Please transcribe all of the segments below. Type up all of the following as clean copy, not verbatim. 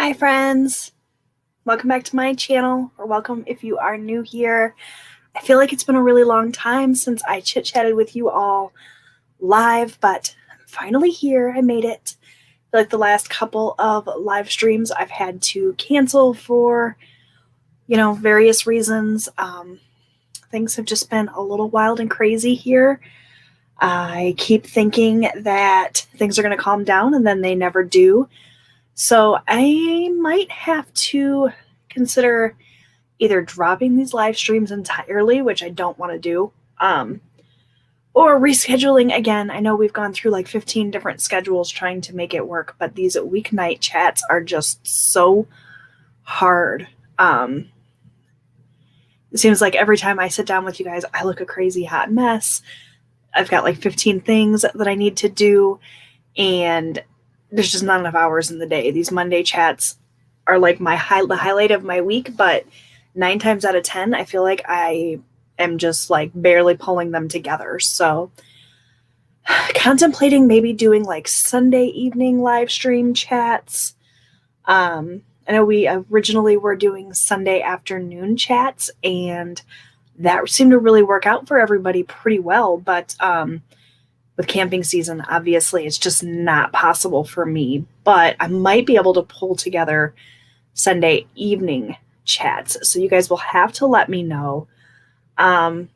Hi friends, welcome back to my channel, or welcome if you are new here. I feel like it's been a really long time since I chit-chatted with you all live, but I'm finally here. I made it. I feel like the last couple of live streams I've had to cancel for, various reasons. Things have just been a little wild and crazy here. I keep thinking that things are going to calm down, and then they never do. So I might have to consider either dropping these live streams entirely, which I don't want to do, or rescheduling again. I know we've gone through like 15 different schedules trying to make it work, but these weeknight chats are just so hard. It seems like every time I sit down with you guys, I look a crazy hot mess. I've got like 15 things that I need to do, and there's just not enough hours in the day. These Monday chats are like the highlight of my week, but 9 times out of 10, I feel like I am just like barely pulling them together. So contemplating maybe doing like Sunday evening live stream chats. I know we originally were doing Sunday afternoon chats, and that seemed to really work out for everybody pretty well. But with camping season, obviously, it's just not possible for me. But I might be able to pull together Sunday evening chats. So you guys will have to let me know. Either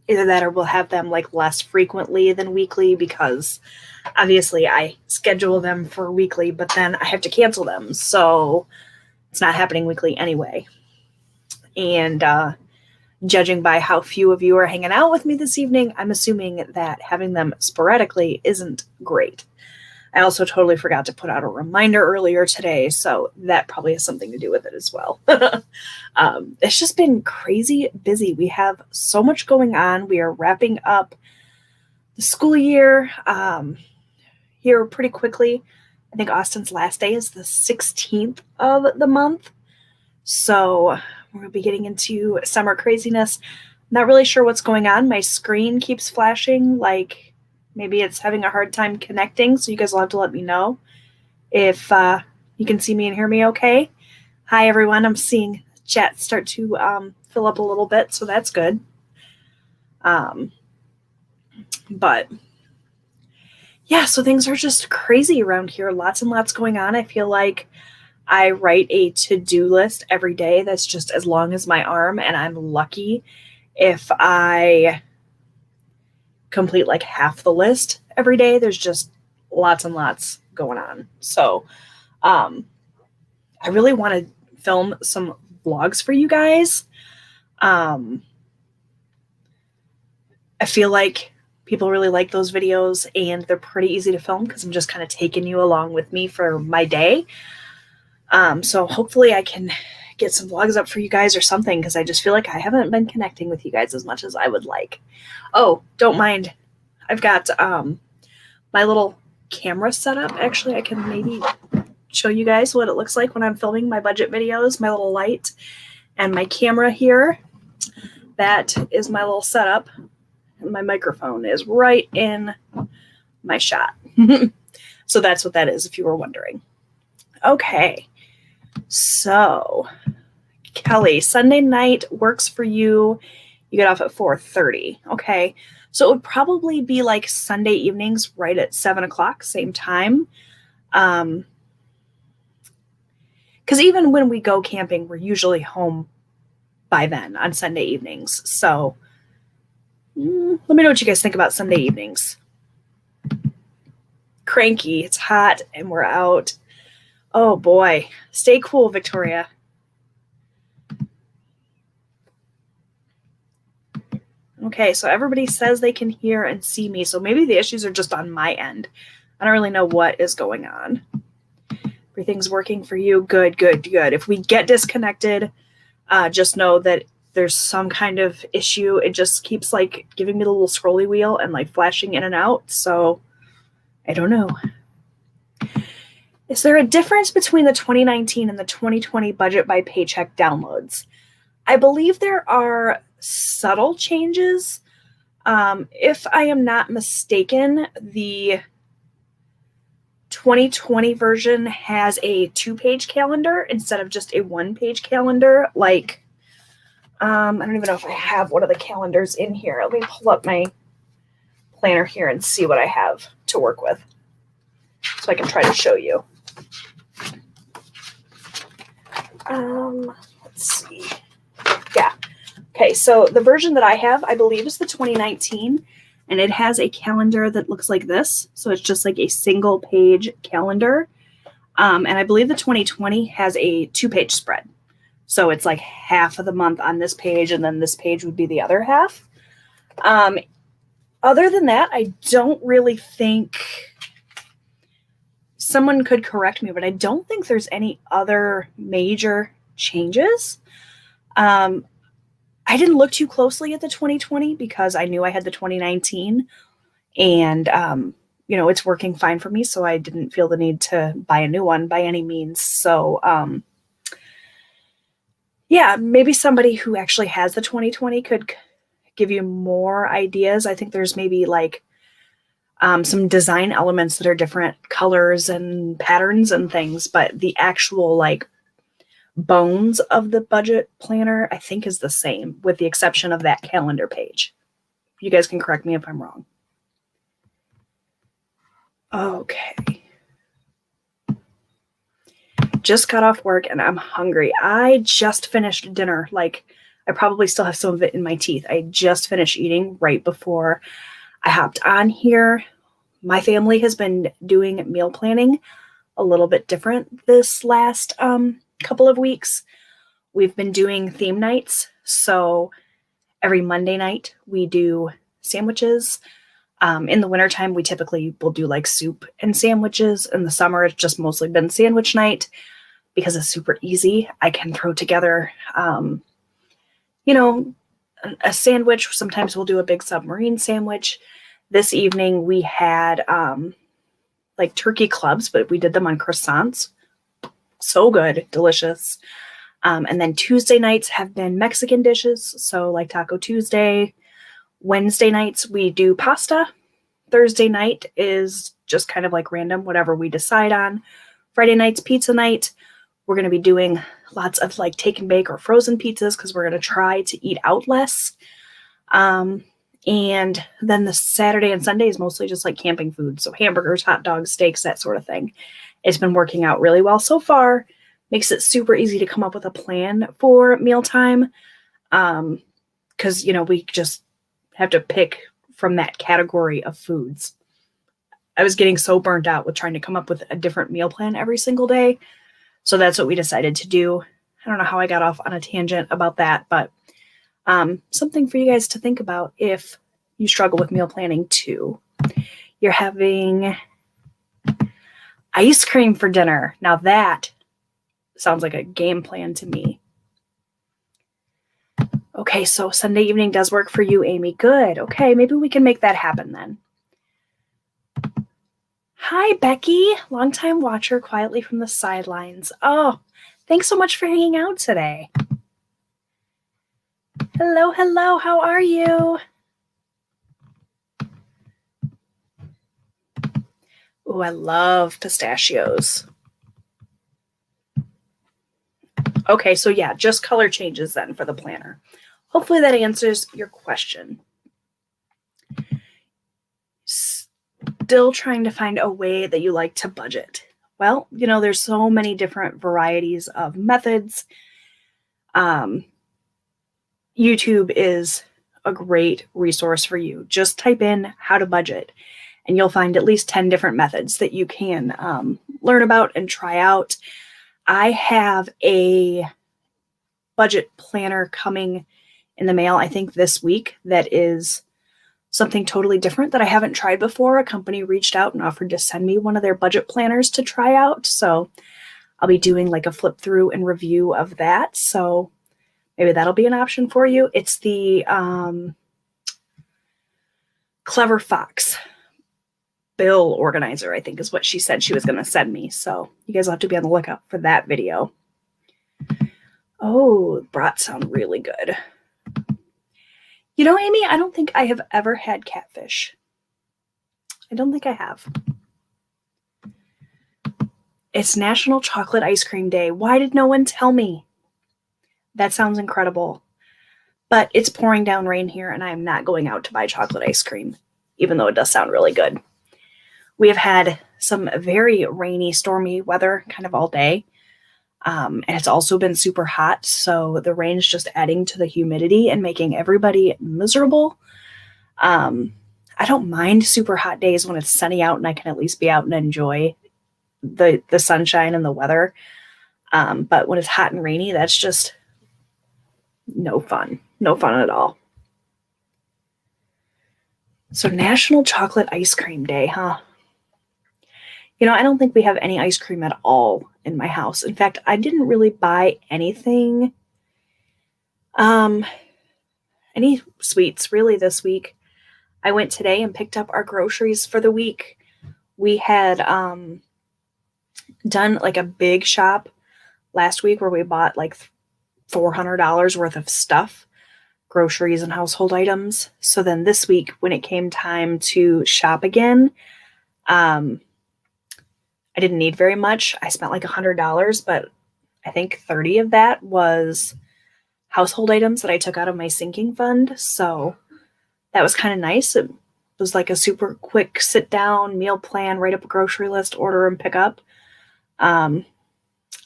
that or we'll have them like less frequently than weekly, because obviously I schedule them for weekly, but then I have to cancel them. So it's not happening weekly anyway. And judging by how few of you are hanging out with me this evening, I'm assuming that having them sporadically isn't great. I also totally forgot to put out a reminder earlier today, so that probably has something to do with it as well. It's just been crazy busy. We have so much going on. We are wrapping up the school year here pretty quickly. I think Austin's last day is the 16th of the month. So we're going to be getting into summer craziness. Not really sure what's going on. My screen keeps flashing like maybe it's having a hard time connecting, so you guys will have to let me know if you can see me and hear me okay. Hi, everyone. I'm seeing chat start to fill up a little bit, so that's good. But yeah, so things are just crazy around here. Lots and lots going on. I feel like I write a to-do list every day that's just as long as my arm, and I'm lucky if I complete like half the list every day. There's just lots and lots going on. So I really want to film some vlogs for you guys. I feel like people really like those videos, and they're pretty easy to film because I'm just kind of taking you along with me for my day. So hopefully I can get some vlogs up for you guys or something, because I just feel like I haven't been connecting with you guys as much as I would like. Oh, don't mind. I've got my little camera set up. Actually, I can maybe show you guys what it looks like when I'm filming my budget videos. My little light and my camera here. That is my little setup. And my microphone is right in my shot. So that's what that is, if you were wondering. Okay. So, Kelly, Sunday night works for you. You get off at 4:30. Okay. So it would probably be like Sunday evenings right at 7 o'clock, same time. Because even when we go camping, we're usually home by then on Sunday evenings. So let me know what you guys think about Sunday evenings. Cranky. It's hot and we're out. Oh boy. Stay cool, Victoria. Okay, so everybody says they can hear and see me, so maybe the issues are just on my end. I don't really know what is going on. Everything's working for you. Good, good, good. If we get disconnected, just know that there's some kind of issue. It just keeps like giving me the little scrolly wheel and like flashing in and out, so I don't know. Is there a difference between the 2019 and the 2020 budget by Paycheck downloads? I believe there are subtle changes. If I am not mistaken, the 2020 version has a 2-page calendar instead of just a 1-page calendar. Like, I don't even know if I have one of the calendars in here. Let me pull up my planner here and see what I have to work with so I can try to show you. Let's see. Yeah. Okay, so the version that I have, I believe, is the 2019, and it has a calendar that looks like this. So it's just like a single page calendar. And I believe the 2020 has a 2-page spread. So it's like half of the month on this page, and then this page would be the other half. Other than that, I don't really think, someone could correct me, but I don't think there's any other major changes. I didn't look too closely at the 2020 because I knew I had the 2019, and it's working fine for me, so I didn't feel the need to buy a new one by any means. So yeah, maybe somebody who actually has the 2020 could give you more ideas. I think there's maybe like some design elements that are different colors and patterns and things, but the actual like bones of the budget planner I think is the same, with the exception of that calendar page. You guys can correct me if I'm wrong. Okay. Just got off work and I'm hungry. I just finished dinner. Like, I probably still have some of it in my teeth. I just finished eating right before I hopped on here. My family has been doing meal planning a little bit different this last couple of weeks. We've been doing theme nights. So every Monday night we do sandwiches. In the wintertime, we typically will do like soup and sandwiches. In the summer, it's just mostly been sandwich night because it's super easy. I can throw together, a sandwich. Sometimes we'll do a big submarine sandwich. This evening we had like turkey clubs, but we did them on croissants. So good, delicious. And then Tuesday nights have been Mexican dishes. So like Taco Tuesday. Wednesday nights we do pasta. Thursday night is just kind of like random, whatever we decide on. Friday night's pizza night. We're going to be doing lots of like take and bake or frozen pizzas because we're going to try to eat out less. And then the Saturday and Sunday is mostly just like camping food. So hamburgers, hot dogs, steaks, that sort of thing. It's been working out really well so far. Makes it super easy to come up with a plan for mealtime. Because, we just have to pick from that category of foods. I was getting so burnt out with trying to come up with a different meal plan every single day. So that's what we decided to do. I don't know how I got off on a tangent about that, but something for you guys to think about if you struggle with meal planning too. You're having ice cream for dinner. Now that sounds like a game plan to me. Okay, so Sunday evening does work for you, Amy. Good. Okay, maybe we can make that happen then. Hi, Becky. Longtime watcher quietly from the sidelines. Oh, thanks so much for hanging out today. Hello, hello. How are you? Oh, I love pistachios. Okay, so yeah, just color changes then for the planner. Hopefully that answers your question. Still trying to find a way that you like to budget. Well, there's so many different varieties of methods. YouTube is a great resource for you. Just type in how to budget and you'll find at least 10 different methods that you can learn about and try out. I have a budget planner coming in the mail, I think this week, that is something totally different that I haven't tried before. A company reached out and offered to send me one of their budget planners to try out. So I'll be doing like a flip through and review of that. So maybe that'll be an option for you. It's the Clever Fox bill organizer, I think is what she said she was going to send me. So you guys will have to be on the lookout for that video. Oh, brats sound really good. Amy, I don't think I have ever had catfish. I don't think I have. It's National Chocolate Ice Cream Day. Why did no one tell me? That sounds incredible. But it's pouring down rain here, and I am not going out to buy chocolate ice cream, even though it does sound really good. We have had some very rainy, stormy weather kind of all day. And it's also been super hot, so the rain's just adding to the humidity and making everybody miserable. I don't mind super hot days when it's sunny out and I can at least be out and enjoy the sunshine and the weather. But when it's hot and rainy, that's just no fun. No fun at all. So National Chocolate Ice Cream Day, huh? You know, I don't think we have any ice cream at all in my house. In fact, I didn't really buy anything, any sweets really this week. I went today and picked up our groceries for the week. We had done like a big shop last week where we bought like $400 worth of stuff, groceries and household items. So then this week when it came time to shop again, I didn't need very much. I spent like $100, but I think 30 of that was household items that I took out of my sinking fund. So that was kind of nice. It was like a super quick sit down meal plan, write up a grocery list, order and pick up.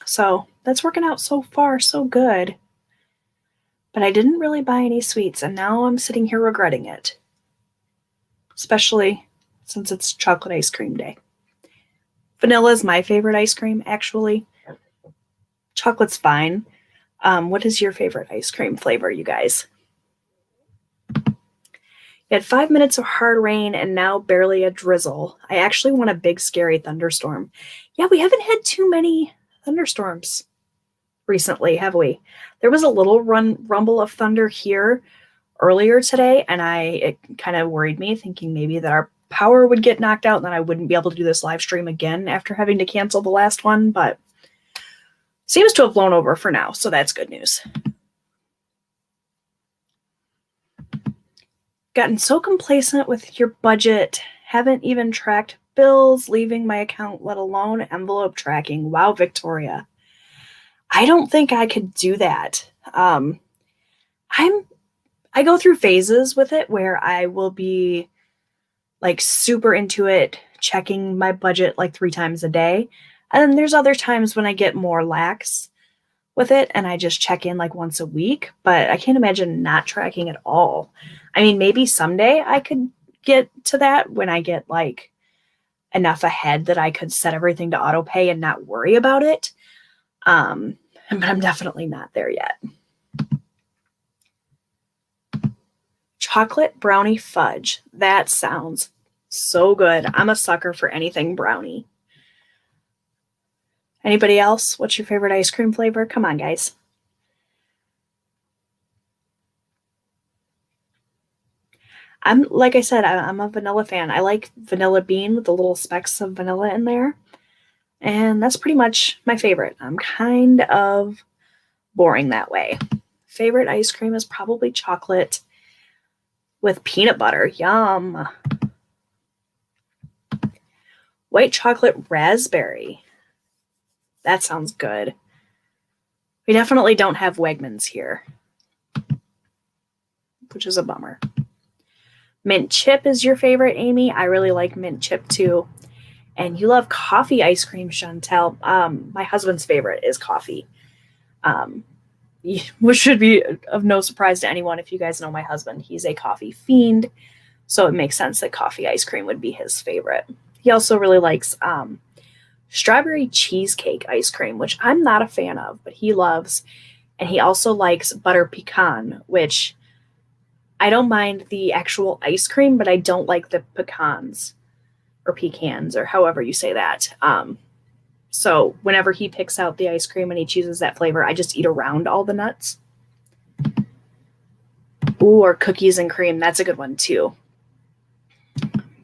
So that's working out so far, so good. But I didn't really buy any sweets, and now I'm sitting here regretting it. Especially since it's chocolate ice cream day. Vanilla is my favorite ice cream, actually. Chocolate's fine. What is your favorite ice cream flavor, you guys? You had 5 minutes of hard rain and now barely a drizzle. I actually want a big, scary thunderstorm. Yeah, we haven't had too many thunderstorms recently, have we? There was a little rumble of thunder here earlier today, and it kind of worried me, thinking maybe that our power would get knocked out and then I wouldn't be able to do this live stream again after having to cancel the last one, but seems to have blown over for now, so that's good news. Gotten so complacent with your budget, haven't even tracked bills, leaving my account, let alone envelope tracking. Wow, Victoria. I don't think I could do that. I go through phases with it where I will be like super into it, checking my budget like 3 times a day. And then there's other times when I get more lax with it and I just check in like once a week, but I can't imagine not tracking at all. I mean, maybe someday I could get to that when I get like enough ahead that I could set everything to auto pay and not worry about it. But I'm definitely not there yet. Chocolate brownie fudge. That sounds so good. I'm a sucker for anything brownie. Anybody else? What's your favorite ice cream flavor? Come on, guys. Like I said, I'm a vanilla fan. I like vanilla bean with the little specks of vanilla in there. And that's pretty much my favorite. I'm kind of boring that way. Favorite ice cream is probably chocolate with peanut butter. Yum. White chocolate raspberry. That sounds good. We definitely don't have Wegmans here, which is a bummer. Mint chip is your favorite, Amy. I really like mint chip too. And you love coffee ice cream, Chantel. My husband's favorite is coffee, which should be of no surprise to anyone if you guys know my husband. He's a coffee fiend, so it makes sense that coffee ice cream would be his favorite. He also really likes strawberry cheesecake ice cream, which I'm not a fan of, but he loves. And he also likes butter pecan, which I don't mind the actual ice cream, but I don't like the pecans or pecans or however you say that. So whenever he picks out the ice cream and he chooses that flavor, I just eat around all the nuts. Ooh, or cookies and cream. That's a good one too.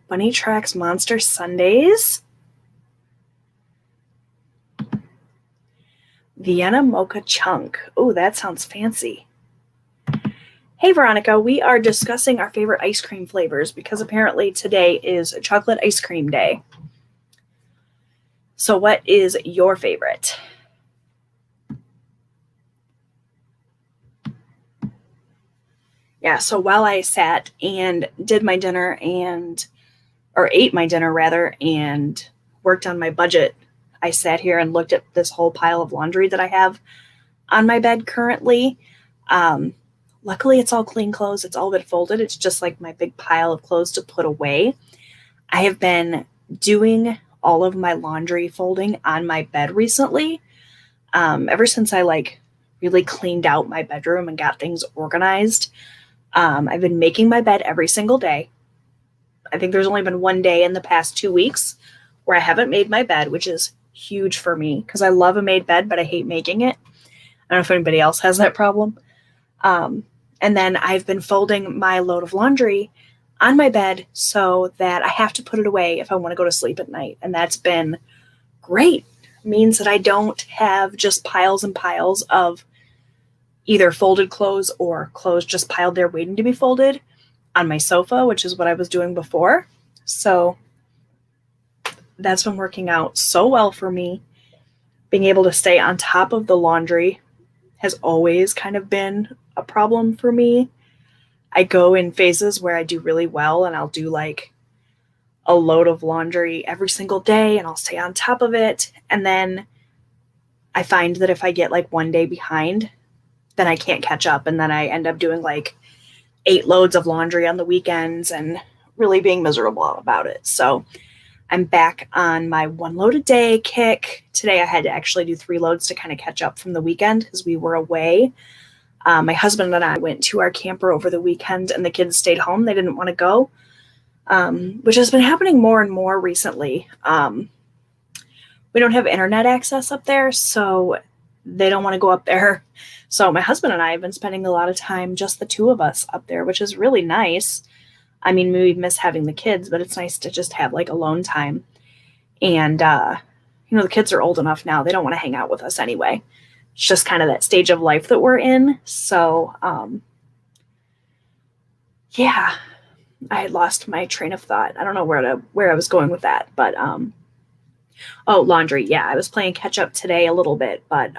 Bunny Tracks Monster Sundays. Vienna Mocha Chunk. Oh, that sounds fancy. Hey, Veronica, we are discussing our favorite ice cream flavors because apparently today is chocolate ice cream day. So what is your favorite? Yeah, so while I sat and did my dinner or ate my dinner rather, and worked on my budget, I sat here and looked at this whole pile of laundry that I have on my bed currently. Um, Luckily, it's all clean clothes. It's all been folded. It's just like my big pile of clothes to put away. I have been doing all of my laundry folding on my bed recently. Ever since I really cleaned out my bedroom and got things organized. I've been making my bed every single day. I think there's only been one day in the past 2 weeks where I haven't made my bed, which is huge for me because I love a made bed, but I hate making it. I don't know if anybody else has that problem. And then I've been folding my load of laundry on my bed so that I have to put it away if I want to go to sleep at night. And that's been great. It means that I don't have just piles and piles of either folded clothes or clothes just piled there waiting to be folded on my sofa, which is what I was doing before. So that's been working out so well for me. Being able to stay on top of the laundry has always kind of been a problem for me. I go in phases where I do really well and I'll do like a load of laundry every single day and I'll stay on top of it. And then I find that if I get like one day behind, then I can't catch up. And then I end up doing like 8 loads of laundry on the weekends and really being miserable about it. So I'm back on my 1 load a day kick. Today I had to actually do 3 loads to kind of catch up from the weekend because we were away. My husband and I went to our camper over the weekend and the kids stayed home. They didn't want to go, which has been happening more and more recently. We don't have internet access up there, so they don't want to go up there. So my husband and I have been spending a lot of time, just the 2 of us up there, which is really nice. I mean, we miss having the kids, but it's nice to just have like alone time. And, the kids are old enough now. They don't want to hang out with us anyway. It's just kind of that stage of life that we're in. So, yeah, I had lost my train of thought. I don't know where I was going with that, but, laundry. Yeah, I was playing catch up today a little bit, but,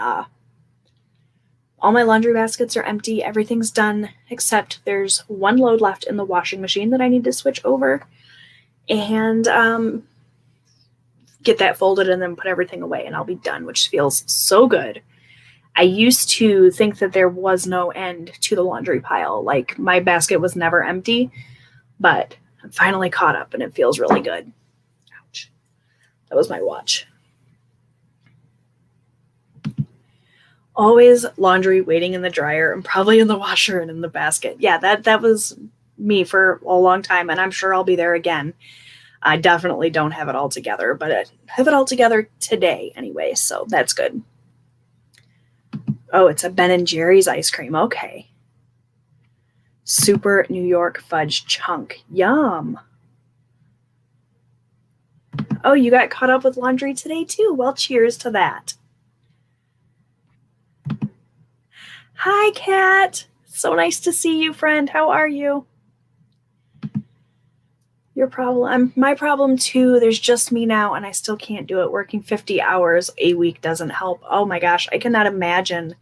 all my laundry baskets are empty. Everything's done except there's 1 load left in the washing machine that I need to switch over and get that folded and then put everything away and I'll be done, which feels so good. I used to think that there was no end to the laundry pile. Like my basket was never empty, but I'm finally caught up and it feels really good. Ouch. That was my watch. Always laundry waiting in the dryer and probably in the washer and in the basket. Yeah, that was me for a long time, and I'm sure I'll be there again. I definitely don't have it all together, but I have it all together today anyway, so that's good. Oh, it's a Ben & Jerry's ice cream. Okay. Super New York fudge chunk. Yum. Oh, you got caught up with laundry today too. Well, cheers to that. Hi, Kat. So nice to see you, friend. How are you? Your problem. My problem too. There's just me now, and I still can't do it. Working 50 hours a week doesn't help. Oh my gosh, I cannot imagine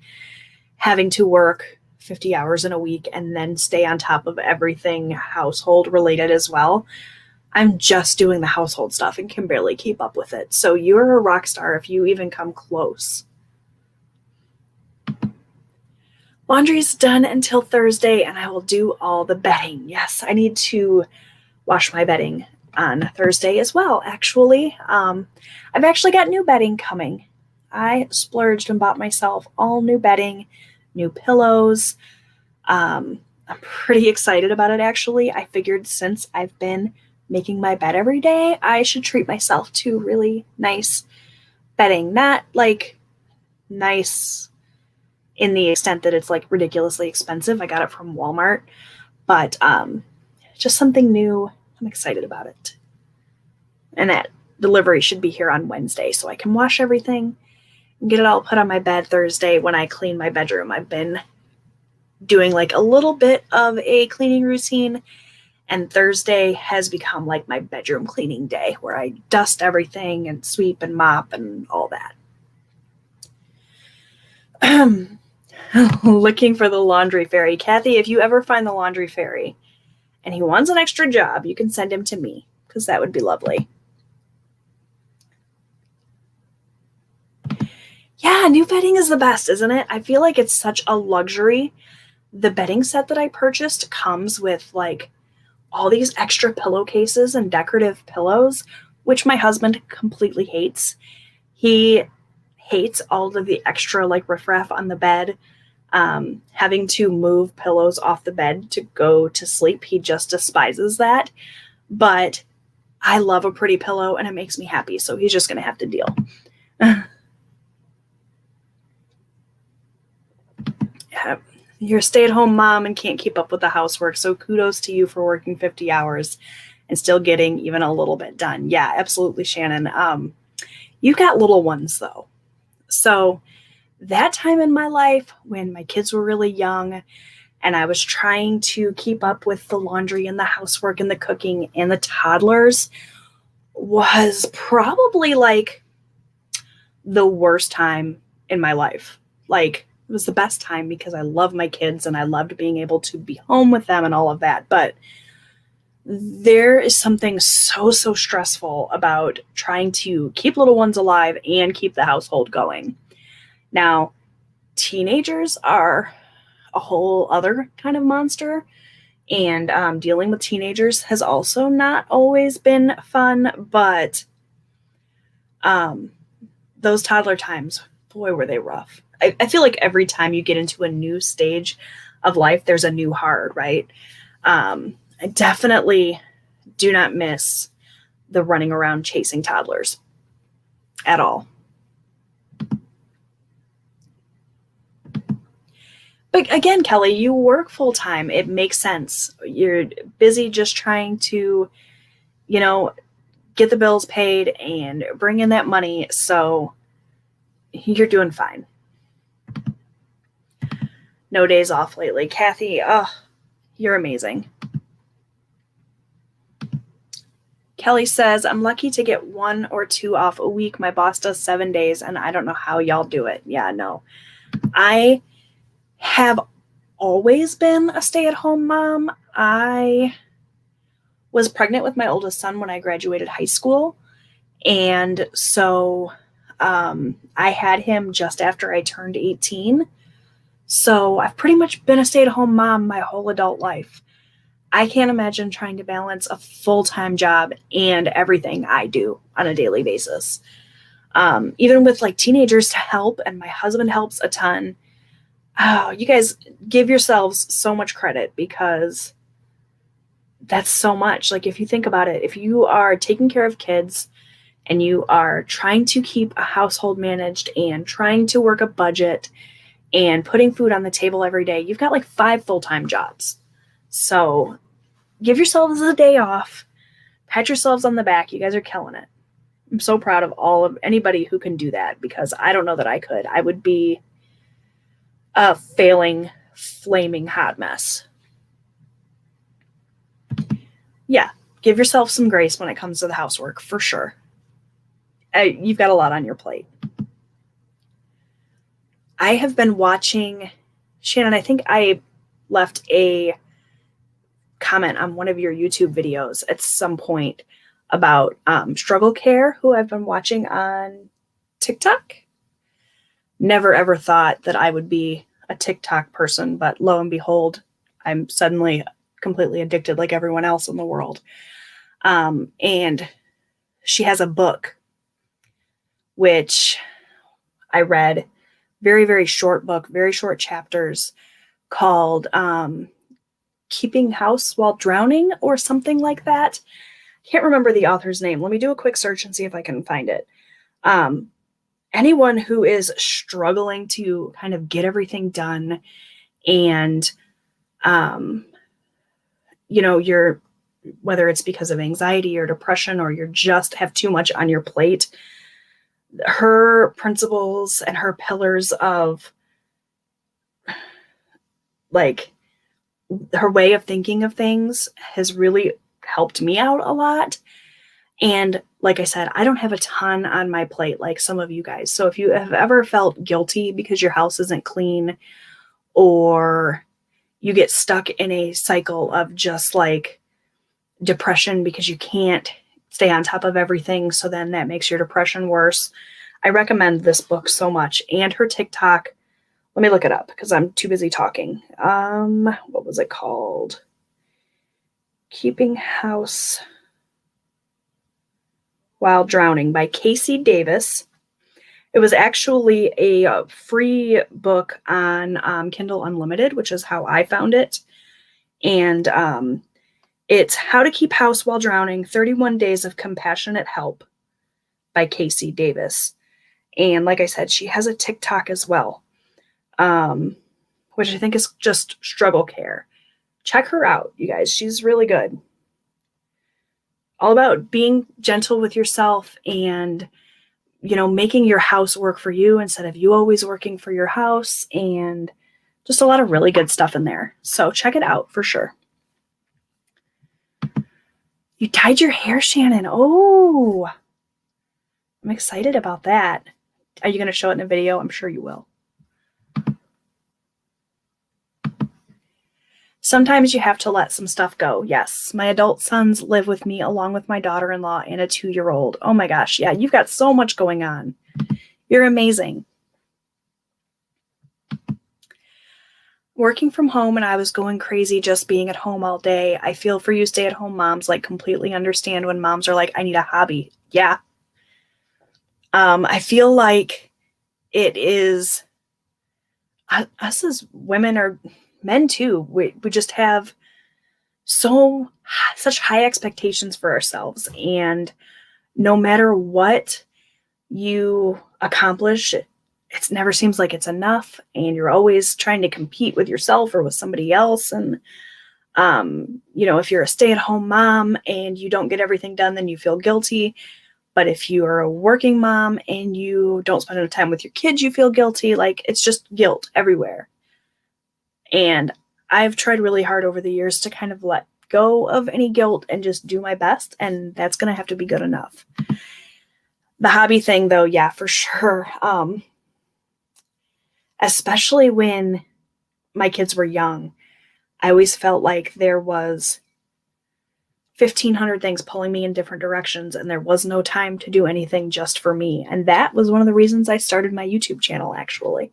having to work 50 hours in a week and then stay on top of everything household related as well. I'm just doing the household stuff and can barely keep up with it. So you're a rock star if you even come close. Laundry's done until Thursday, and I will do all the bedding. Yes, I need to wash my bedding on Thursday as well, actually. I've actually got new bedding coming. I splurged and bought myself all new bedding, new pillows. I'm pretty excited about it, actually. I figured since I've been making my bed every day, I should treat myself to really nice bedding. Not like nice in the extent that it's like ridiculously expensive. I got it from Walmart, but just something new. I'm excited about it. And that delivery should be here on Wednesday, so I can wash everything and get it all put on my bed Thursday when I clean my bedroom. I've been doing like a little bit of a cleaning routine And Thursday has become like my bedroom cleaning day where I dust everything and sweep and mop and all that. Looking for the laundry fairy. Kathy, if you ever find the laundry fairy and he wants an extra job, you can send him to me because that would be lovely. Yeah, new bedding is the best, isn't it? I feel like it's such a luxury. The bedding set that I purchased comes with like all these extra pillowcases and decorative pillows, which my husband completely hates. He hates all of the extra like riffraff on the bed, having to move pillows off the bed to go to sleep. He just despises that. But I love a pretty pillow and it makes me happy. So he's just going to have to deal. Yeah, you're a stay-at-home mom and can't keep up with the housework. So kudos to you for working 50 hours and still getting even a little bit done. Yeah, absolutely, Shannon. You've got little ones though. So that time in my life when my kids were really young and I was trying to keep up with the laundry and the housework and the cooking and the toddlers was probably like the worst time in my life. Like, it was the best time because I love my kids and I loved being able to be home with them and all of that. But there is something so stressful about trying to keep little ones alive and keep the household going. Now, teenagers are a whole other kind of monster. And dealing with teenagers has also not always been fun. But those toddler times, boy, were they rough. I feel like every time you get into a new stage of life, there's a new hard, right? I definitely do not miss the running around chasing toddlers at all. But again, Kelly, you work full time. It makes sense. You're busy just trying to, get the bills paid and bring in that money. So you're doing fine. No days off lately. Kathy, you're amazing. Kelly says, I'm lucky to get 1 or 2 off a week. My boss does 7 days, and I don't know how y'all do it. Yeah, no. I have always been a stay-at-home mom. I was pregnant with my oldest son when I graduated high school. And so I had him just after I turned 18. So I've pretty much been a stay-at-home mom my whole adult life. I can't imagine trying to balance a full-time job and everything I do on a daily basis. Even with like teenagers to help, and my husband helps a ton. Oh, you guys give yourselves so much credit because that's so much. Like if you think about it, if you are taking care of kids and you are trying to keep a household managed and trying to work a budget and putting food on the table every day, you've got like 5 full-time jobs. So give yourselves a day off, pat yourselves on the back. You guys are killing it. I'm so proud of anybody who can do that because I don't know that I could. I would be a failing, flaming hot mess. Yeah, give yourself some grace when it comes to the housework, for sure. You've got a lot on your plate. I have been watching, Shannon, I think I left a comment on one of your YouTube videos at some point about Struggle Care, who I've been watching on TikTok. Never ever thought that I would be a TikTok person, but lo and behold, I'm suddenly completely addicted like everyone else in the world. And she has a book, which I read, very, very short book, very short chapters, called Keeping House While Drowning or something like that. Can't remember the author's name. Let me do a quick search and see if I can find it. Anyone who is struggling to kind of get everything done and, you're, whether it's because of anxiety or depression or you just have too much on your plate, her principles and her pillars of like her way of thinking of things has really helped me out a lot. And like I said, I don't have a ton on my plate like some of you guys. So if you have ever felt guilty because your house isn't clean, or you get stuck in a cycle of just like depression because you can't stay on top of everything, so then that makes your depression worse, I recommend this book so much. And her TikTok, let me look it up because I'm too busy talking. What was it called? Keeping House While Drowning by Casey Davis. It was actually a free book on Kindle Unlimited, which is how I found it. And it's How to Keep House While Drowning, 31 Days of Compassionate Help by Casey Davis. And like I said, she has a TikTok as well, which I think is just struggle care. Check her out, you guys. She's really good. All about being gentle with yourself and, you know, making your house work for you instead of you always working for your house, and just a lot of really good stuff in there. So check it out for sure. You dyed your hair, Shannon. Oh, I'm excited about that. Are you going to show it in a video? I'm sure you will. Sometimes you have to let some stuff go. Yes, my adult sons live with me along with my daughter-in-law and a 2-year-old. Oh my gosh, yeah, you've got so much going on. You're amazing. Working from home and I was going crazy just being at home all day. I feel for you stay-at-home moms, like completely understand when moms are like, I need a hobby. Yeah. I feel like it is us as women, or men too, we just have such high expectations for ourselves, and no matter what you accomplish, it never seems like it's enough, and you're always trying to compete with yourself or with somebody else. And you know, if you're a stay-at-home mom and you don't get everything done, then you feel guilty. But if you are a working mom and you don't spend enough time with your kids, you feel guilty. Like, it's just guilt everywhere. And I've tried really hard over the years to kind of let go of any guilt and just do my best. And that's going to have to be good enough. The hobby thing, though, yeah, for sure. Especially when my kids were young, I always felt like there was 1,500 things pulling me in different directions, and there was no time to do anything just for me. And that was one of the reasons I started my YouTube channel, actually.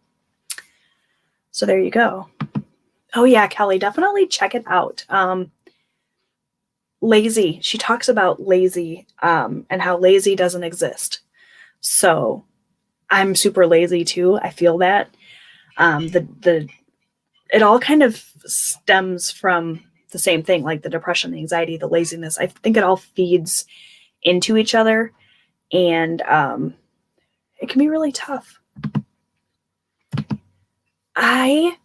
So there you go. Oh yeah, Kelly, definitely check it out. Lazy. She talks about lazy, and how lazy doesn't exist. So I'm super lazy too. I feel that. It all kind of stems from the same thing, like the depression, the anxiety, the laziness. I think it all feeds into each other, and it can be really tough. I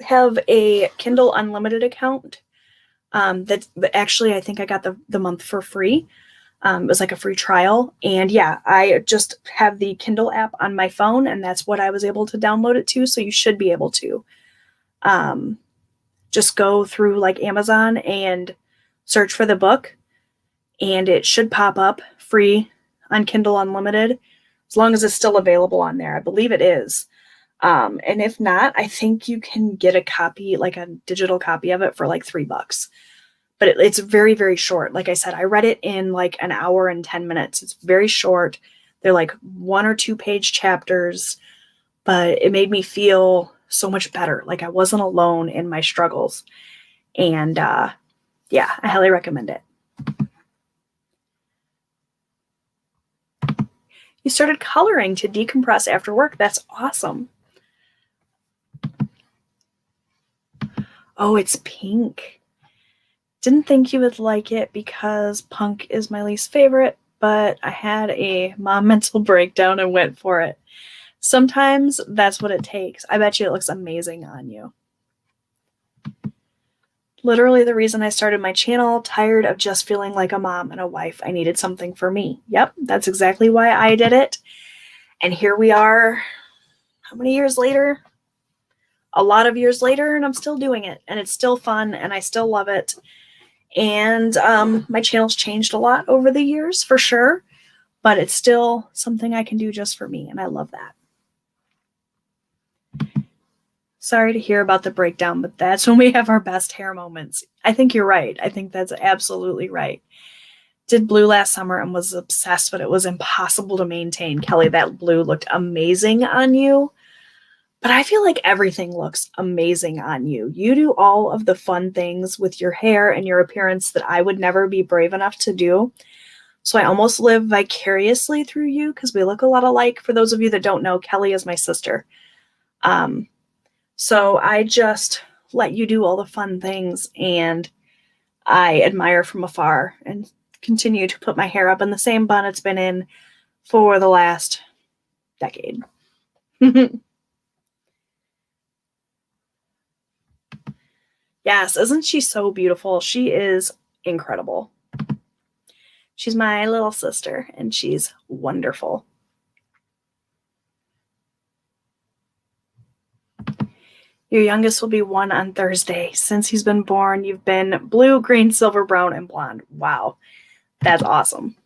have a Kindle Unlimited account. That actually, I think I got the month for free. It was like a free trial. And yeah, I just have the Kindle app on my phone, and that's what I was able to download it to. So you should be able to. Just go through like Amazon and search for the book, and it should pop up free on Kindle Unlimited, as long as it's still available on there. I believe it is. And if not, I think you can get a copy, like a digital copy of it, for like $3. But it's very, very short. Like I said, I read it in like an hour and 10 minutes. It's very short. They're like 1 or 2 page chapters, but it made me feel so much better. Like I wasn't alone in my struggles. And yeah, I highly recommend it. You started coloring to decompress after work. That's awesome. Oh, it's pink. Didn't think you would like it because punk is my least favorite, but I had a mom mental breakdown and went for it. Sometimes that's what it takes. I bet you it looks amazing on you. Literally the reason I started my channel, tired of just feeling like a mom and a wife. I needed something for me. Yep, that's exactly why I did it. And here we are, how many years later? a lot of years later, and I'm still doing it, and it's still fun, and I still love it. And my channel's changed a lot over the years, for sure, but it's still something I can do just for me, and I love that. Sorry to hear about the breakdown, but that's when we have our best hair moments. I think you're right. I think that's absolutely right. Did blue last summer and was obsessed, but it was impossible to maintain. Kelly, that blue looked amazing on you. But I feel like everything looks amazing on you. You do all of the fun things with your hair and your appearance that I would never be brave enough to do. So I almost live vicariously through you because we look a lot alike. For those of you that don't know, Kelly is my sister. So I just let you do all the fun things, and I admire from afar and continue to put my hair up in the same bun it's been in for the last decade. Yes, isn't she so beautiful? She is incredible. She's my little sister, and she's wonderful. Your youngest will be 1 on Thursday. Since he's been born, you've been blue, green, silver, brown, and blonde. Wow, that's awesome.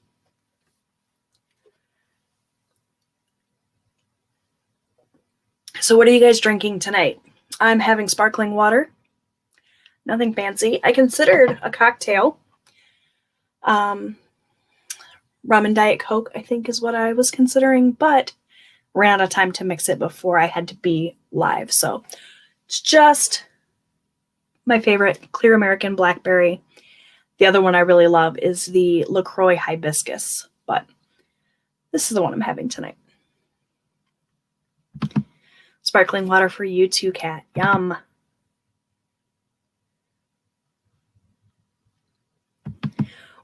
So what are you guys drinking tonight? I'm having sparkling water. Nothing fancy. I considered a cocktail. Rum and Diet Coke, I think, is what I was considering, but ran out of time to mix it before I had to be live. So it's just my favorite, Clear American Blackberry. The other one I really love is the LaCroix Hibiscus, but this is the one I'm having tonight. Sparkling water for you too, Kat. Yum.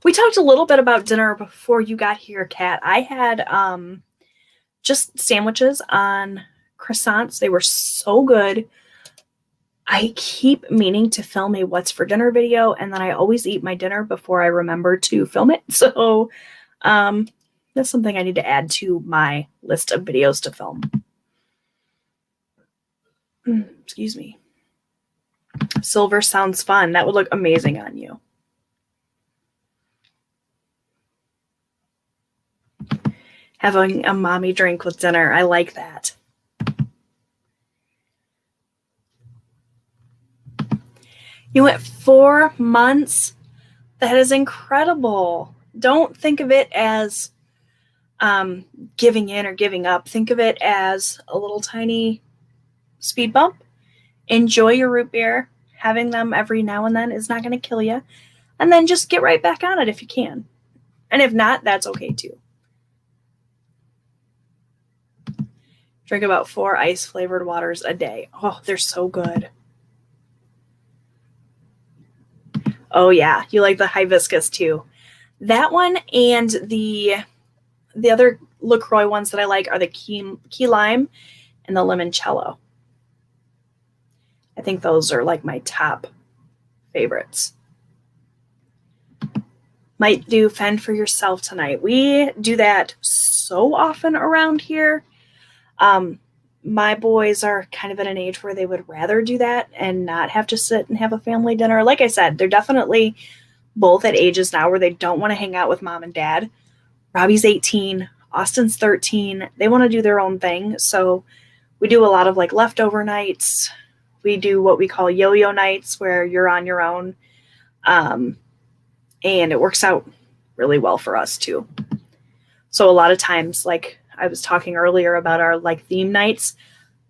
We talked a little bit about dinner before you got here, Kat. I had just sandwiches on croissants. They were so good. I keep meaning to film a what's for dinner video, and then I always eat my dinner before I remember to film it. So that's something I need to add to my list of videos to film. Excuse me. Silver sounds fun. That would look amazing on you. Having a mommy drink with dinner. I like that. You went 4 months. That is incredible. Don't think of it as giving in or giving up. Think of it as a little tiny speed bump. Enjoy your root beer. Having them every now and then is not going to kill you. And then just get right back on it if you can. And if not, that's okay too. Drink about 4 ice-flavored waters a day. Oh, they're so good. Oh, yeah. You like the hibiscus, too. That one and the other LaCroix ones that I like are the key lime and the limoncello. I think those are like my top favorites. Might do fend for yourself tonight. We do that so often around here. My boys are kind of at an age where they would rather do that and not have to sit and have a family dinner. Like I said, they're definitely both at ages now where they don't want to hang out with mom and dad. Robbie's 18, Austin's 13. They want to do their own thing. So we do a lot of like leftover nights. We do what we call yo-yo nights where you're on your own. And it works out really well for us too. So a lot of times, like I was talking earlier about our like theme nights,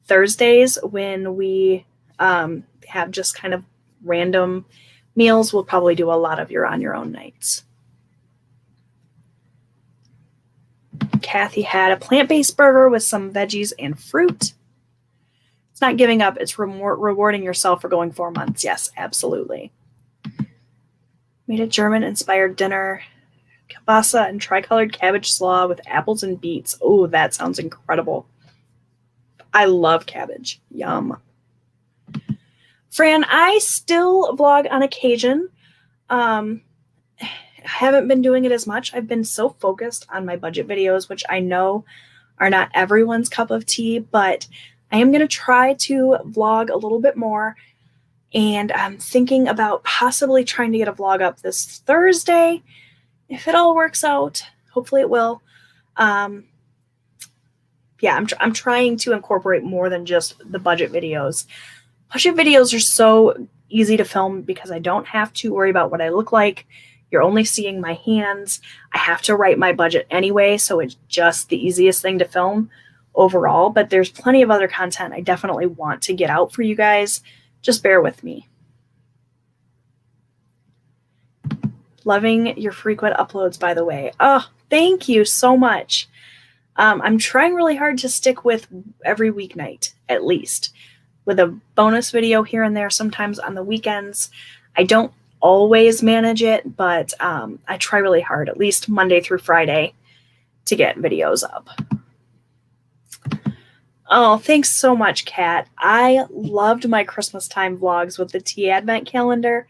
Thursdays when we have just kind of random meals, we'll probably do a lot of your on your own nights. Kathy had a plant-based burger with some veggies and fruit. It's not giving up. It's rewarding yourself for going 4 months. Yes, absolutely. Made a German-inspired dinner. Kielbasa and tricolored cabbage slaw with apples and beets. Oh, that sounds incredible. I love cabbage. Yum. Fran, I still vlog on occasion. I haven't been doing it as much. I've been so focused on my budget videos, which I know are not everyone's cup of tea, but I am going to try to vlog a little bit more, and I'm thinking about possibly trying to get a vlog up this Thursday if it all works out. Hopefully it will. Yeah, I'm trying to incorporate more than just the budget videos. Budget videos are so easy to film because I don't have to worry about what I look like. You're only seeing my hands. I have to write my budget anyway, so it's just the easiest thing to film overall. But there's plenty of other content I definitely want to get out for you guys. Just bear with me. Loving your frequent uploads, by the way. Oh, thank you so much. I'm trying really hard to stick with every weeknight, at least, with a bonus video here and there, sometimes on the weekends. I don't always manage it, but I try really hard, at least Monday through Friday, to get videos up. Oh, thanks so much, Kat. I loved my Christmas time vlogs with the tea advent calendar.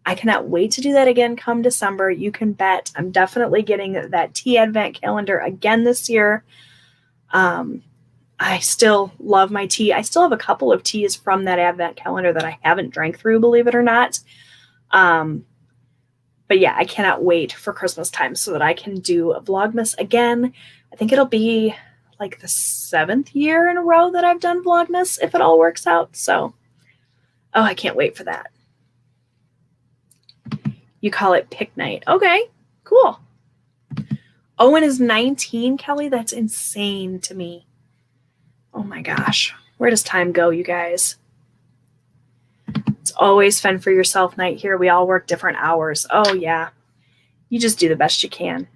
I cannot wait to do that again come December. You can bet I'm definitely getting that tea advent calendar again this year. I still love my tea. I still have a couple of teas from that advent calendar that I haven't drank through, believe it or not. But yeah, I cannot wait for Christmas time so that I can do a Vlogmas again. I think it'll be like the 7th year in a row that I've done Vlogmas if it all works out. So, oh, I can't wait for that. You call it pick night. Okay, cool. Owen is 19, Kelly. That's insane to me. Oh my gosh. Where does time go, you guys? It's always fend for yourself night here. We all work different hours. Oh yeah. You just do the best you can.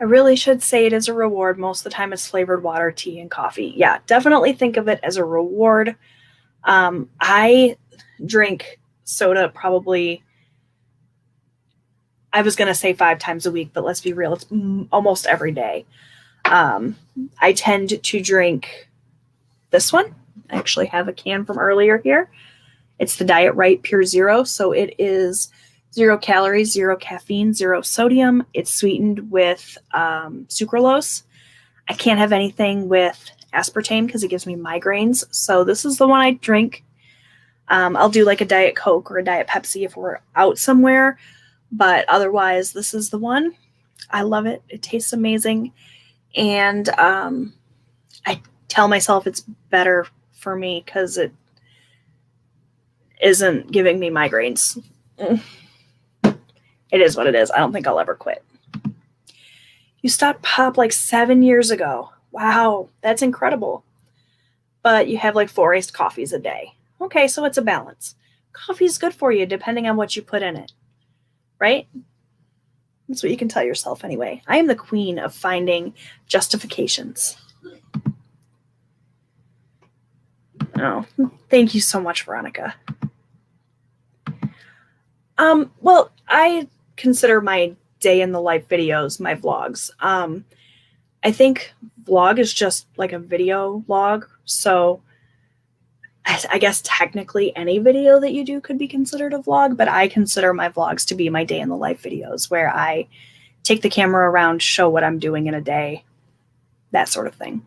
I really should say it is a reward. Most of the time it's flavored water, tea, and coffee. Yeah, definitely think of it as a reward. I drink soda probably, I was going to say 5 times a week, but let's be real, it's almost every day. I tend to drink this one. I actually have a can from earlier here. It's the Diet Right Pure Zero. So it is 0 calories, 0 caffeine, 0 sodium. It's sweetened with sucralose. I can't have anything with aspartame because it gives me migraines. So this is the one I drink. I'll do like a Diet Coke or a Diet Pepsi if we're out somewhere. But otherwise, this is the one. I love it. It tastes amazing. And I tell myself it's better for me because it isn't giving me migraines. It is what it is. I don't think I'll ever quit. You stopped pop like 7 years ago. Wow, that's incredible. But you have like 4 iced coffees a day. Okay, so it's a balance. Coffee is good for you depending on what you put in it, right? That's what you can tell yourself anyway. I am the queen of finding justifications. Oh, thank you so much, Veronica. Well, I consider my day in the life videos my vlogs. I think vlog is just like a video log. So I guess technically any video that you do could be considered a vlog, but I consider my vlogs to be my day in the life videos where I take the camera around, show what I'm doing in a day, that sort of thing.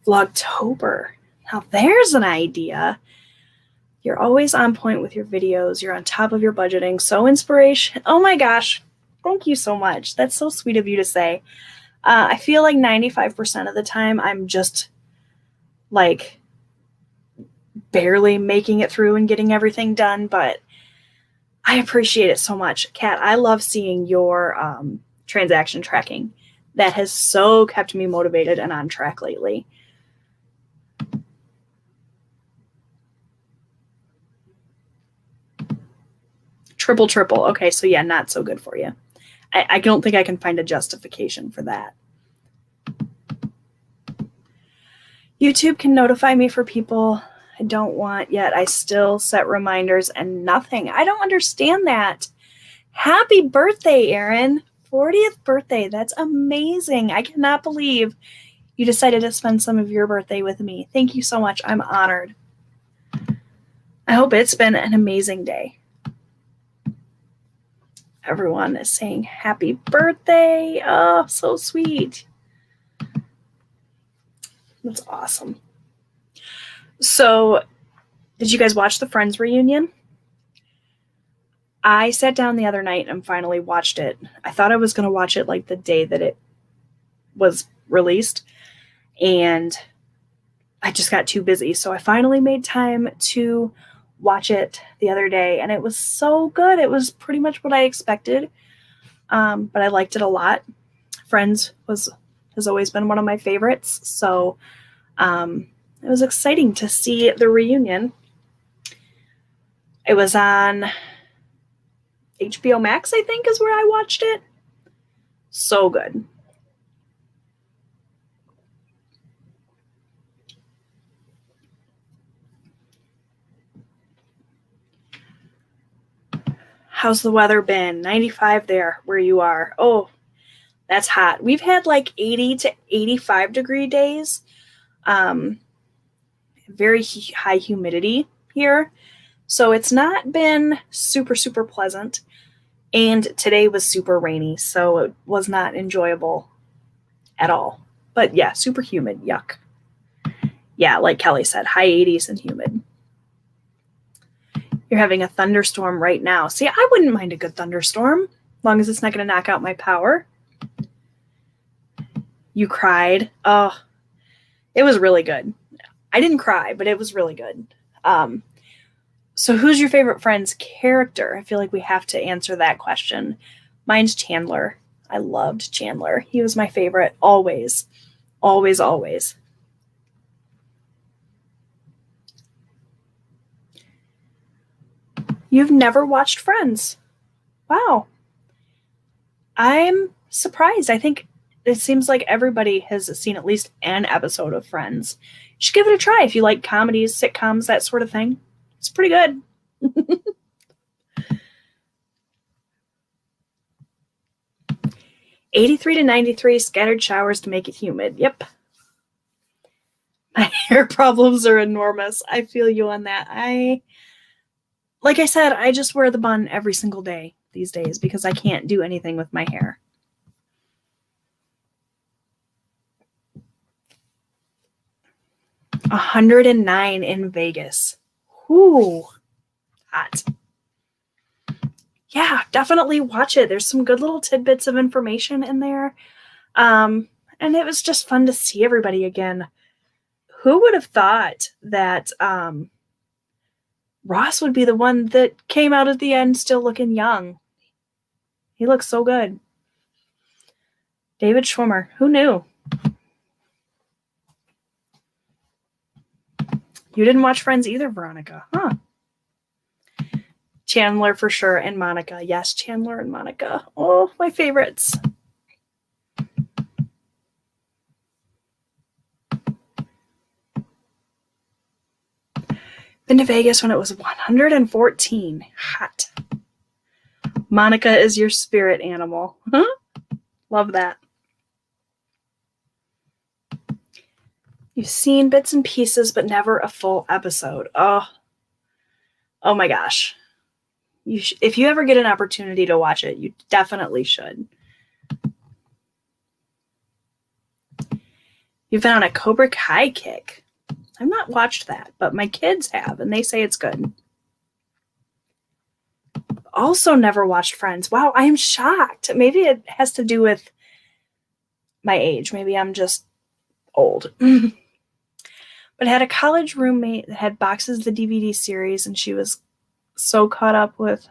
Vlogtober. Now there's an idea. You're always on point with your videos. You're on top of your budgeting. So inspiration. Oh my gosh. Thank you so much. That's so sweet of you to say. I feel like 95% of the time I'm just like barely making it through and getting everything done, but I appreciate it so much. Kat, I love seeing your transaction tracking. That has so kept me motivated and on track lately. Triple. Okay, so yeah, not so good for you. I don't think I can find a justification for that. YouTube can notify me for people I don't want yet. I still set reminders and nothing. I don't understand that. Happy birthday, Erin. 40th birthday. That's amazing. I cannot believe you decided to spend some of your birthday with me. Thank you so much. I'm honored. I hope it's been an amazing day. Everyone is saying happy birthday. Oh, so sweet. That's awesome. So, did you guys watch the Friends reunion? I sat down the other night and finally watched it. I thought I was going to watch it like the day that it was released, and I just got too busy. So I finally made time to watch it the other day, and it was so good. It was pretty much what I expected, but I liked it a lot. Friends has always been one of my favorites, so it was exciting to see the reunion. It was on HBO Max, I think, is where I watched it. So good. How's the weather been? 95 there where you are. Oh, that's hot. We've had like 80 to 85 degree days. Very high humidity here. So it's not been super, super pleasant. And today was super rainy, so it was not enjoyable at all. But yeah, super humid. Yuck. Yeah, like Kelly said, high 80s and humid. You're having a thunderstorm right now. See, I wouldn't mind a good thunderstorm, as long as it's not going to knock out my power. You cried. Oh, it was really good. I didn't cry, but it was really good. So who's your favorite Friends character? I feel like we have to answer that question. Mine's Chandler. I loved Chandler. He was my favorite always. Always, always. You've never watched Friends. Wow. I'm surprised. I think it seems like everybody has seen at least an episode of Friends. You should give it a try if you like comedies, sitcoms, that sort of thing. It's pretty good. 83 to 93, scattered showers to make it humid. Yep. My hair problems are enormous. I feel you on that. Like I said, I just wear the bun every single day these days because I can't do anything with my hair. 109 in Vegas. Whoo. Hot. Yeah, definitely watch it. There's some good little tidbits of information in there. And it was just fun to see everybody again. Who would have thought that Ross would be the one that came out at the end still looking young? He looks so good. David Schwimmer. Who knew? You didn't watch Friends either, Veronica. Huh. Chandler for sure, and Monica. Yes, Chandler and Monica. Oh, my favorites. Been to Vegas when it was 114. Hot. Monica is your spirit animal. Huh? Love that. You've seen bits and pieces, but never a full episode. Oh my gosh. If you ever get an opportunity to watch it, you definitely should. You've been on a Cobra Kai kick. I've not watched that, but my kids have, and they say it's good. Also never watched Friends. Wow, I am shocked. Maybe it has to do with my age. Maybe I'm just old. But I had a college roommate that had boxes of the DVD series, and she was so caught up with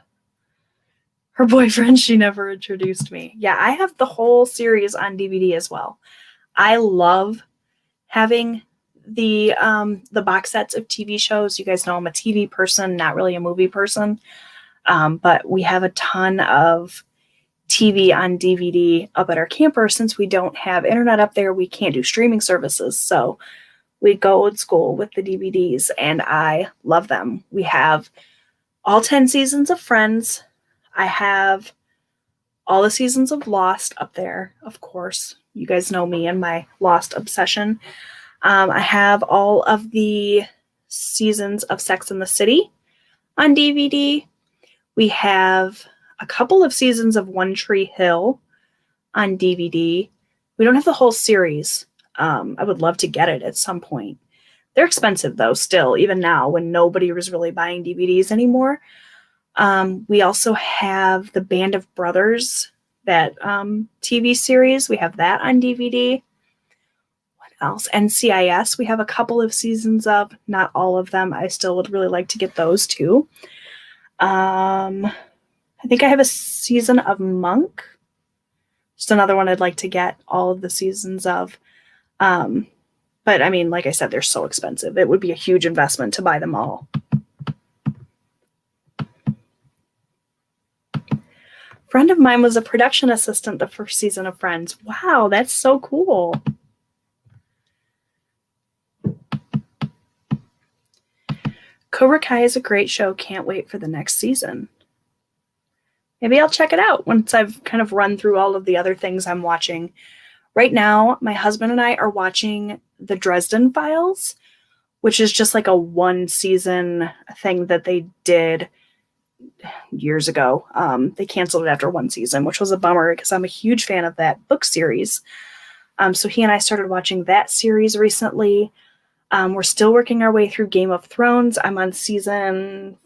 her boyfriend, she never introduced me. Yeah, I have the whole series on DVD as well. I love having the box sets of TV shows. You guys know I'm a TV person, not really a movie person. But we have a ton of TV on DVD up at our camper. Since we don't have internet up there, we can't do streaming services. So we go old school with the DVDs, and I love them. We have all 10 seasons of Friends. I have all the seasons of Lost up there, of course. You guys know me and my Lost obsession. I have all of the seasons of Sex and the City on DVD. We have a couple of seasons of One Tree Hill on DVD. We don't have the whole series. I would love to get it at some point. They're expensive, though, still, even now when nobody was really buying DVDs anymore. We also have the Band of Brothers, that TV series. We have that on DVD. What else? NCIS, we have a couple of seasons of, not all of them. I still would really like to get those too. I think I have a season of Monk. Just another one I'd like to get all of the seasons of. But I mean, like I said, they're so expensive. It would be a huge investment to buy them all. Friend of mine was a production assistant the first season of Friends. Wow, that's so cool. Cobra Kai is a great show. Can't wait for the next season. Maybe I'll check it out once I've kind of run through all of the other things I'm watching. Right now, my husband and I are watching The Dresden Files, which is just like a one-season thing that they did years ago. They canceled it after one season, which was a bummer because I'm a huge fan of that book series. So he and I started watching that series recently. We're still working our way through Game of Thrones. I'm on season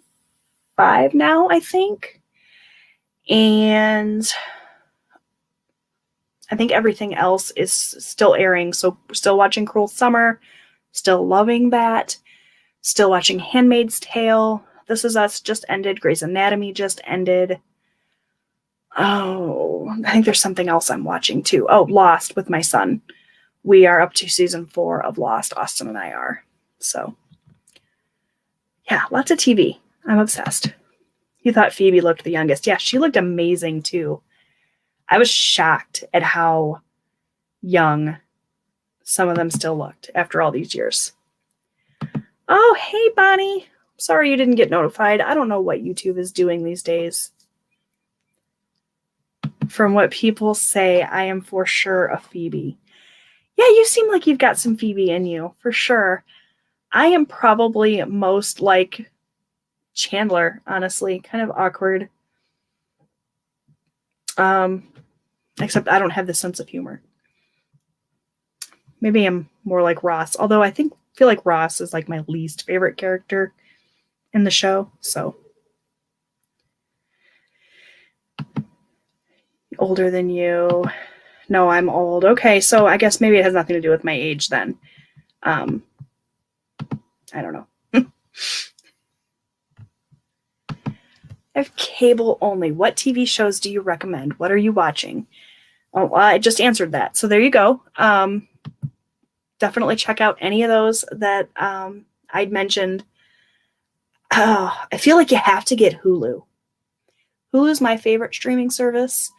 5 now, I think. And I think everything else is still airing. So we're still watching Cruel Summer, still loving that. Still watching Handmaid's Tale. This Is Us just ended. Grey's Anatomy just ended. Oh, I think there's something else I'm watching too. Oh, Lost with my son. We are up to season 4 of Lost. Austin and I are. So, yeah, lots of TV. I'm obsessed. You thought Phoebe looked the youngest. Yeah, she looked amazing too. I was shocked at how young some of them still looked after all these years. Oh, hey, Bonnie. Sorry you didn't get notified. I don't know what YouTube is doing these days. From what people say, I am for sure a Phoebe. Yeah, you seem like you've got some Phoebe in you, for sure. I am probably most like Chandler, honestly. Kind of awkward. Except I don't have the sense of humor. Maybe I'm more like Ross, although I feel like Ross is like my least favorite character in the show, so. Older than you. No, I'm old. Okay, so I guess maybe it has nothing to do with my age then. I don't know. I have cable only. What TV shows do you recommend? What are you watching? Oh, well, I just answered that. So there you go. Definitely check out any of those that I'd mentioned. I feel like you have to get Hulu. Hulu is my favorite streaming service.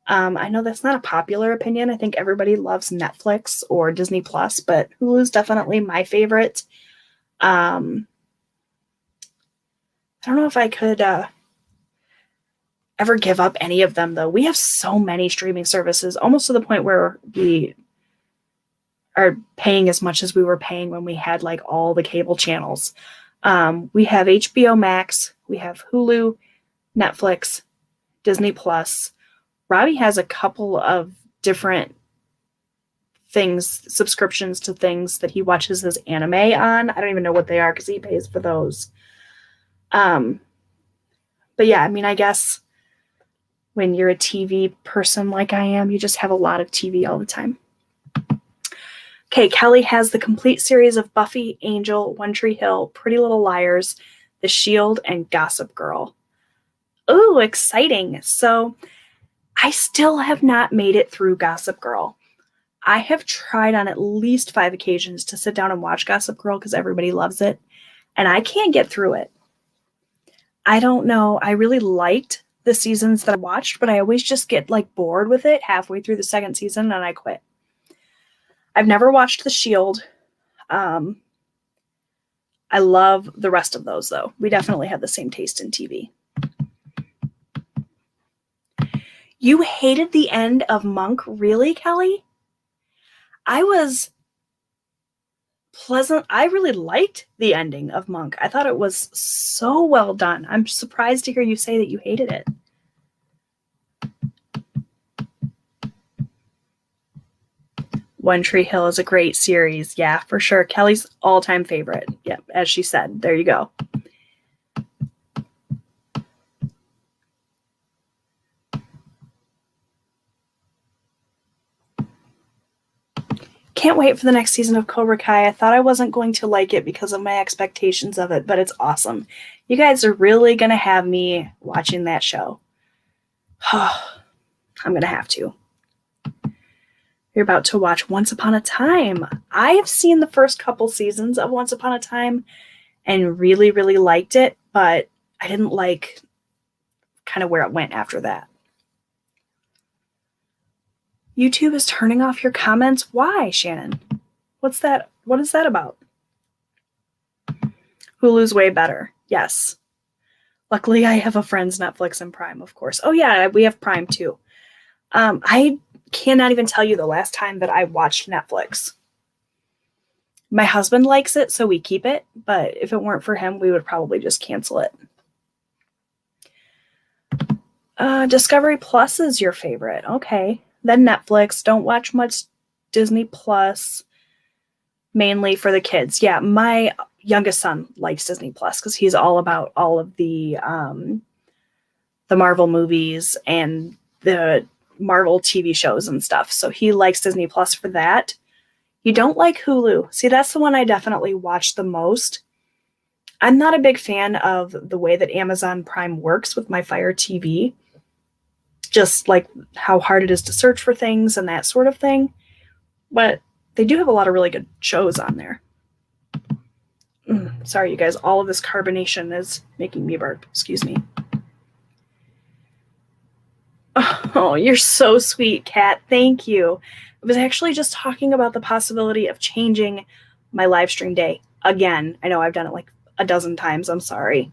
I know that's not a popular opinion. I think everybody loves Netflix or Disney Plus, but Hulu is definitely my favorite. I don't know if I could ever give up any of them, though. We have so many streaming services, almost to the point where we are paying as much as we were paying when we had like all the cable channels. We have HBO Max, we have Hulu, Netflix, Disney Plus. Robbie has a couple of different things, subscriptions to things that he watches his anime on. I don't even know what they are because he pays for those. But yeah, I mean, I guess when you're a TV person like I am, you just have a lot of TV all the time. Okay, Kelly has the complete series of Buffy, Angel, One Tree Hill, Pretty Little Liars, The Shield, and Gossip Girl. Ooh, exciting. So I still have not made it through Gossip Girl. I have tried on at least 5 occasions to sit down and watch Gossip Girl because everybody loves it, and I can't get through it. I don't know. I really liked the seasons that I watched, but I always just get like bored with it halfway through the second season and I quit. I've never watched The Shield. I love the rest of those, though. We definitely have the same taste in TV. You hated the end of Monk, really, Kelly? I was pleasant. I really liked the ending of Monk. I thought it was so well done. I'm surprised to hear you say that you hated it. One Tree Hill is a great series. Yeah, for sure. Kelly's all-time favorite. Yep, as she said. There you go. Can't wait for the next season of Cobra Kai. I thought I wasn't going to like it because of my expectations of it, but it's awesome. You guys are really going to have me watching that show. I'm going to have to. You're about to watch Once Upon a Time. I have seen the first couple seasons of Once Upon a Time and really, really liked it, but I didn't like kind of where it went after that. YouTube is turning off your comments. Why, Shannon? What's that? What is that about? Hulu's way better. Yes. Luckily, I have a friend's Netflix and Prime, of course. Oh, yeah, we have Prime, too. I cannot even tell you the last time that I watched Netflix. My husband likes it, so we keep it. But if it weren't for him, we would probably just cancel it. Discovery Plus is your favorite. Okay. Then Netflix. Don't watch much Disney Plus. Mainly for the kids. Yeah, my youngest son likes Disney Plus because he's all about all of the Marvel movies and the Marvel TV shows and stuff. So he likes Disney Plus for that. You don't like Hulu. See, that's the one I definitely watch the most. I'm not a big fan of the way that Amazon Prime works with my Fire TV. Just like how hard it is to search for things and that sort of thing. But they do have a lot of really good shows on there. Sorry, you guys. All of this carbonation is making me burp. Excuse me. Oh, you're so sweet, Kat. Thank you. I was actually just talking about the possibility of changing my live stream day again. I know I've done it like a dozen times. I'm sorry.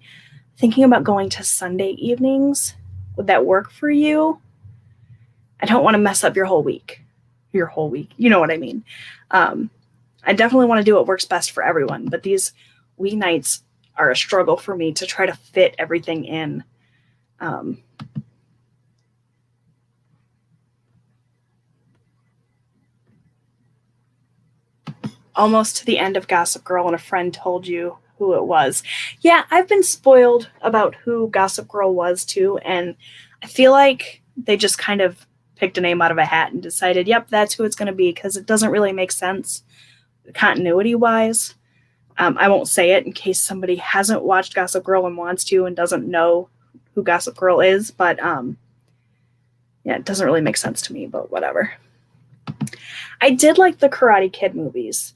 Thinking about going to Sunday evenings. Would that work for you? I don't want to mess up your whole week. Your whole week. You know what I mean. I definitely want to do what works best for everyone, but these weeknights are a struggle for me to try to fit everything in. Almost to the end of Gossip Girl and a friend told you who it was. Yeah, I've been spoiled about who Gossip Girl was too, and I feel like they just kind of picked a name out of a hat and decided, yep, that's who it's going to be, because it doesn't really make sense continuity-wise. I won't say it in case somebody hasn't watched Gossip Girl and wants to and doesn't know who Gossip Girl is, but yeah, it doesn't really make sense to me, but whatever. I did like the Karate Kid movies,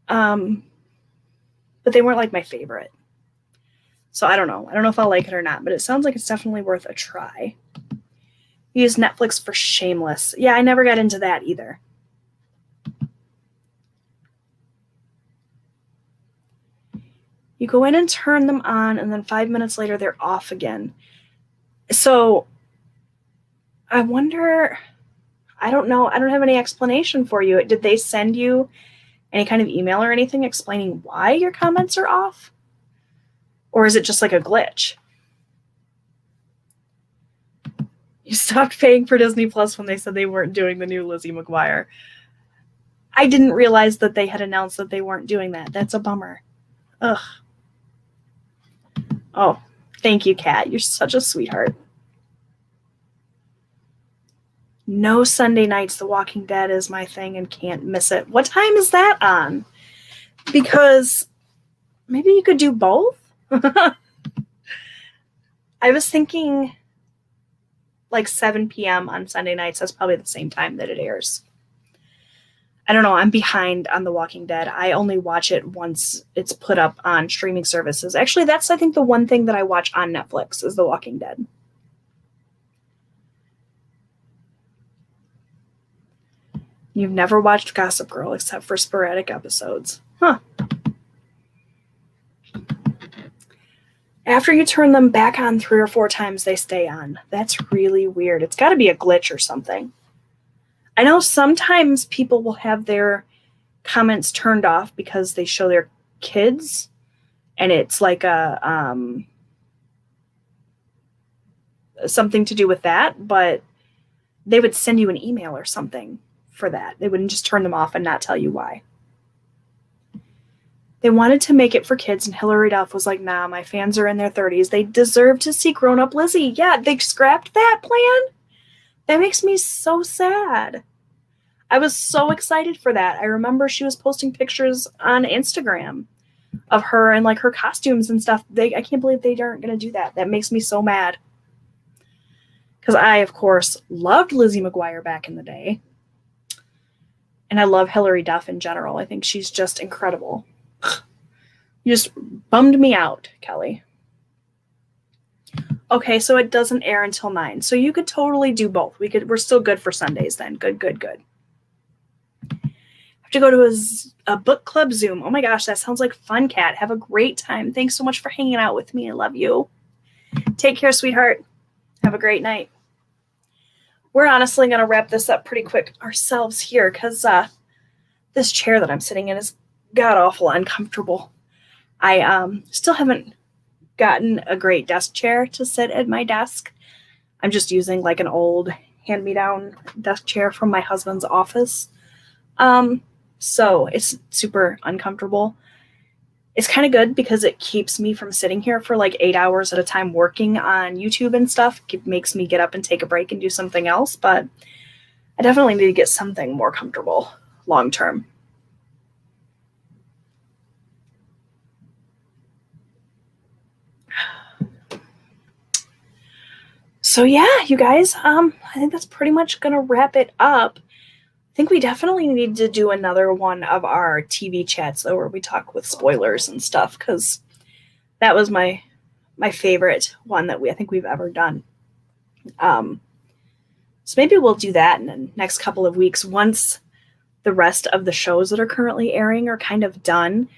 but they weren't like my favorite. So I don't know. I don't know if I'll like it or not, but it sounds like it's definitely worth a try. Use Netflix for Shameless. Yeah, I never got into that either. You go in and turn them on, and then 5 minutes later, they're off again. So I wonder, I don't know. I don't have any explanation for you. Did they send you any kind of email or anything explaining why your comments are off? Or is it just like a glitch? You stopped paying for Disney Plus when they said they weren't doing the new Lizzie McGuire. I didn't realize that they had announced that they weren't doing that. That's a bummer. Ugh. Oh, thank you, Kat. You're such a sweetheart. No Sunday nights. The Walking Dead is my thing and can't miss it. What time is that on? Because maybe you could do both. I was thinking like 7 p.m. on Sunday nights. That's probably the same time that it airs. I don't know. I'm behind on The Walking Dead. I only watch it once it's put up on streaming services. Actually, that's, I think, the one thing that I watch on Netflix is The Walking Dead. You've never watched Gossip Girl except for sporadic episodes. Huh. After you turn them back on 3 or 4 times, they stay on. That's really weird. It's got to be a glitch or something. I know sometimes people will have their comments turned off because they show their kids, and it's like a something to do with that, but they would send you an email or something for that. They wouldn't just turn them off and not tell you why. They wanted to make it for kids, and Hilary Duff was like, nah, my fans are in their 30s. They deserve to see grown-up Lizzie. Yeah, they scrapped that plan? That makes me so sad. I was so excited for that. I remember she was posting pictures on Instagram of her and like her costumes and stuff. I can't believe they aren't going to do that. That makes me so mad. Because I, of course, loved Lizzie McGuire back in the day. And I love Hilary Duff in general. I think she's just incredible. You just bummed me out, Kelly. Okay, so it doesn't air until 9. So you could totally do both. We're still good for Sundays then. Good. Have to go to a book club Zoom. Oh my gosh, that sounds like fun, Kat. Have a great time. Thanks so much for hanging out with me. I love you. Take care, sweetheart. Have a great night. We're honestly going to wrap this up pretty quick ourselves here because this chair that I'm sitting in is god-awful uncomfortable. I still haven't gotten a great desk chair to sit at my desk. I'm just using like an old hand-me-down desk chair from my husband's office. So it's super uncomfortable. It's kind of good because it keeps me from sitting here for like 8 hours at a time working on YouTube and stuff. It makes me get up and take a break and do something else, but I definitely need to get something more comfortable long term. So yeah, you guys, I think that's pretty much going to wrap it up. I think we definitely need to do another one of our TV chats, though, where we talk with spoilers and stuff, because that was my favorite one that I think we've ever done. So maybe we'll do that in the next couple of weeks once the rest of the shows that are currently airing are kind of done.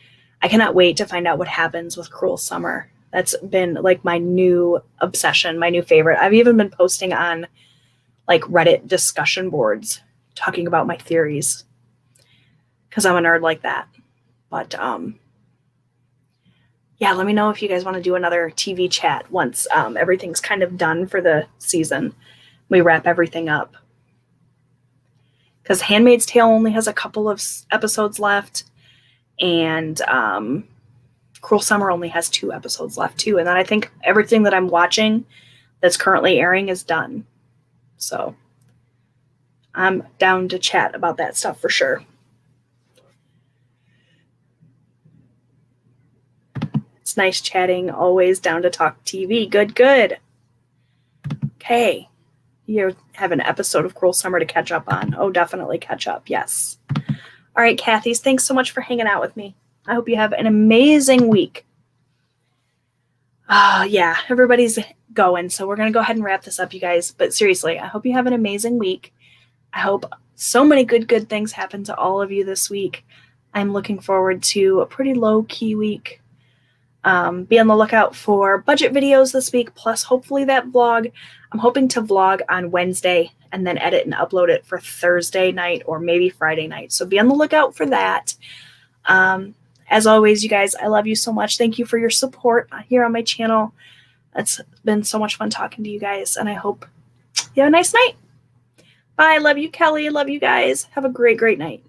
I cannot wait to find out what happens with Cruel Summer. That's been like my new obsession, my new favorite. I've even been posting on like Reddit discussion boards talking about my theories because I'm a nerd like that. But yeah, let me know if you guys want to do another TV chat once everything's kind of done for the season. We wrap everything up. Because Handmaid's Tale only has a couple of episodes left, and Cruel Summer only has 2 episodes left too. And then I think everything that I'm watching that's currently airing is done. So I'm down to chat about that stuff for sure. It's nice chatting. Always down to talk TV. Good. Okay. You have an episode of Cruel Summer to catch up on. Oh, definitely catch up. Yes. All right, Kathy's. Thanks so much for hanging out with me. I hope you have an amazing week. Yeah, everybody's going. So we're going to go ahead and wrap this up, you guys. But seriously, I hope you have an amazing week. I hope so many good things happen to all of you this week. I'm looking forward to a pretty low-key week. Be on the lookout for budget videos this week, plus hopefully that vlog. I'm hoping to vlog on Wednesday and then edit and upload it for Thursday night or maybe Friday night. So be on the lookout for that. As always, you guys, I love you so much. Thank you for your support here on my channel. It's been so much fun talking to you guys, and I hope you have a nice night. Bye. Love you, Kelly. Love you guys. Have a great night.